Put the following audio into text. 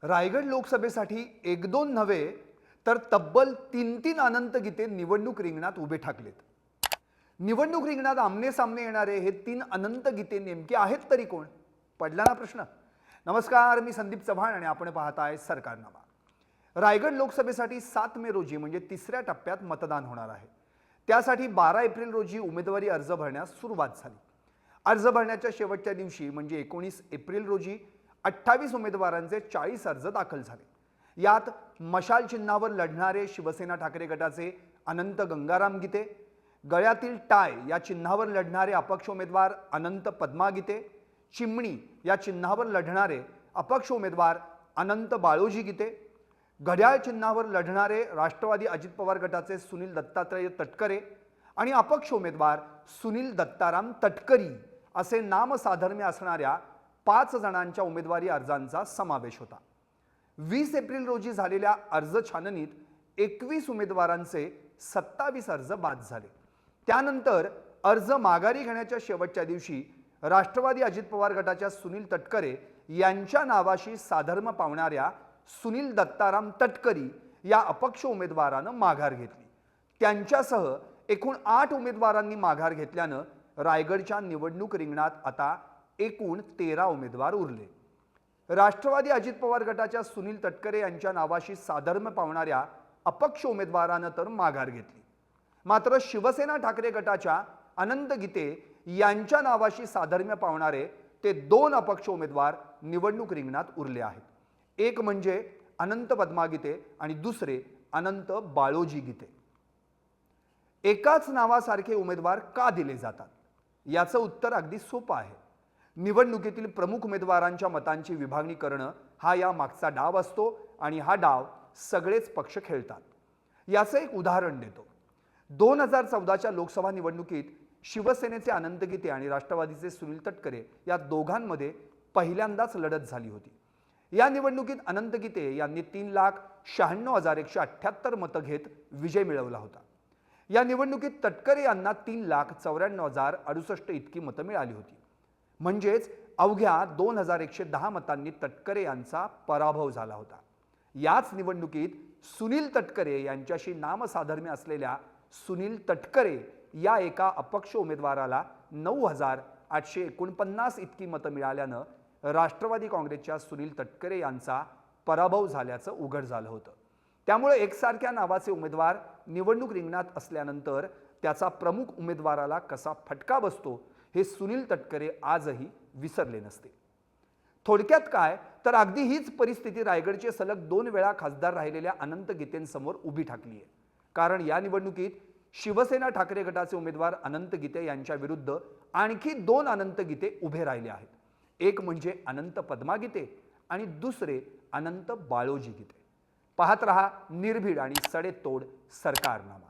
रायगड लोकसभेसाठी एक दोन नव्हे तर तब्बल तीन तीन अनंत गीते निवडणूक रिंगणात उभे ठाकलेत. निवडणूक रिंगणात आमने सामने येणारे हे तीन अनंत गीते नेमके आहेत तरी कोण? पडला ना प्रश्न. नमस्कार, मी संदीप चव्हाण आणि आपण पाहताय सरकारनामा. रायगड लोकसभेसाठी 7 मे रोजी म्हणजे तिसऱ्या टप्प्यात मतदान होणार आहे. त्यासाठी 12 एप्रिल रोजी उमेदवारी अर्ज भरण्यास सुरुवात झाली. अर्ज भरण्याच्या शेवटच्या दिवशी म्हणजे 19 एप्रिल रोजी 28 उमेदवारांचे 40 अर्ज दाखल झाले. यात मशाल चिन्हावर लढणारे शिवसेना ठाकरे गटाचे अनंत गंगाराम गीते, गळ्यातील टाय या चिन्हावर लढणारे अपक्ष उमेदवार अनंत पद्मा गीते, चिमणी या चिन्हावर लढणारे अपक्ष उमेदवार अनंत बाळोजी गीते, घड्याळ चिन्हावर लढणारे राष्ट्रवादी अजित पवार गटाचे सुनील दत्तात्रय तटकरे आणि अपक्ष उमेदवार सुनील दत्ताराम तटकरी असे नामसाधर्म्य असणाऱ्या 5 जणांच्या उमेदवारी अर्जांचा समावेश होता. 20 एप्रिल रोजी झालेल्या अर्ज छाननीत 21 उमेदवारांचे 27 अर्ज बाद झाले. त्यानंतर अर्ज माघारी घेण्याच्या शेवटच्या दिवशी राष्ट्रवादी अजित पवार गटाच्या सुनील तटकरे यांच्या नावाशी साधर्म्य पावणाऱ्या सुनील दत्ताराम तटकरी या अपक्ष उमेदवारानं माघार घेतली. त्यांच्यासह एकूण 8 उमेदवारांनी माघार घेतल्यानं रायगडच्या निवडणूक रिंगणात आता एकूण 13 उमेदवार उरले. राष्ट्रवादी अजित पवार गटाच्या सुनील तटकरे यांच्या नावाशी साधर्म्य पावणाऱ्या अपक्ष उमेदवारानं तर माघार घेतली. मात्र शिवसेना ठाकरे गटाच्या अनंत गीते यांच्या नावाशी साधर्म्य पावणारे ते 2 अपक्ष उमेदवार निवडणूक रिंगणात उरले आहेत. एक म्हणजे अनंत पद्मा गीते आणि दुसरे अनंत बाळोजी गीते. एकाच नावासारखे उमेदवार का दिले जातात? याचं उत्तर अगदी सोपं आहे. निवडणुकीतील प्रमुख उमेदवारांच्या मतांची विभागणी करणं हा या मागचा डाव असतो आणि हा डाव सगळेच पक्ष खेळतात. याचं एक उदाहरण देतो. 2014च्या लोकसभा निवडणुकीत शिवसेनेचे अनंत गीते आणि राष्ट्रवादीचे सुनील तटकरे या दोघांमध्ये पहिल्यांदाच लढत झाली होती. या निवडणुकीत अनंत गीते यांनी 3,96,178 मतं घेत विजय मिळवला होता. या निवडणुकीत तटकरे यांना 3,94,068 इतकी मतं मिळाली होती. म्हणजेच अवघ्या 2,110 मतांनी तटकरे यांचा पराभव झाला होता. याच निवडणुकीत सुनील तटकरे यांच्याशी नामसाधर्म्य असलेल्या सुनील तटकरे या एका अपक्ष उमेदवाराला 9,849 इतकी मतं मिळाल्यानं राष्ट्रवादी काँग्रेसच्या सुनील तटकरे यांचा पराभव झाल्याचं उघड झालं होतं. त्यामुळे एकसारख्या नावाचे उमेदवार निवडणूक रिंगणात असल्यानंतर त्याचा प्रमुख उमेदवाराला कसा फटका बसतो हे सुनील तटकरे आजही विसरले नसते. थोडक्यात काय तर अगदी हीच परिस्थिती रायगडचे सलग 2 वेळा खासदार राहिलेल्या अनंत गीतेंसमोर उभी ठाकली आहे. कारण या निवडणुकीत शिवसेना ठाकरे गटाचे उमेदवार अनंत गीते यांच्या विरुद्ध आणखी 2 अनंत गीते उभे राहिले आहेत. एक म्हणजे अनंत पद्मा गीते आणि दुसरे अनंत बाळोजी गीते. पाहत रहा निर्भीड आणि सडेतोड सरकारनामा.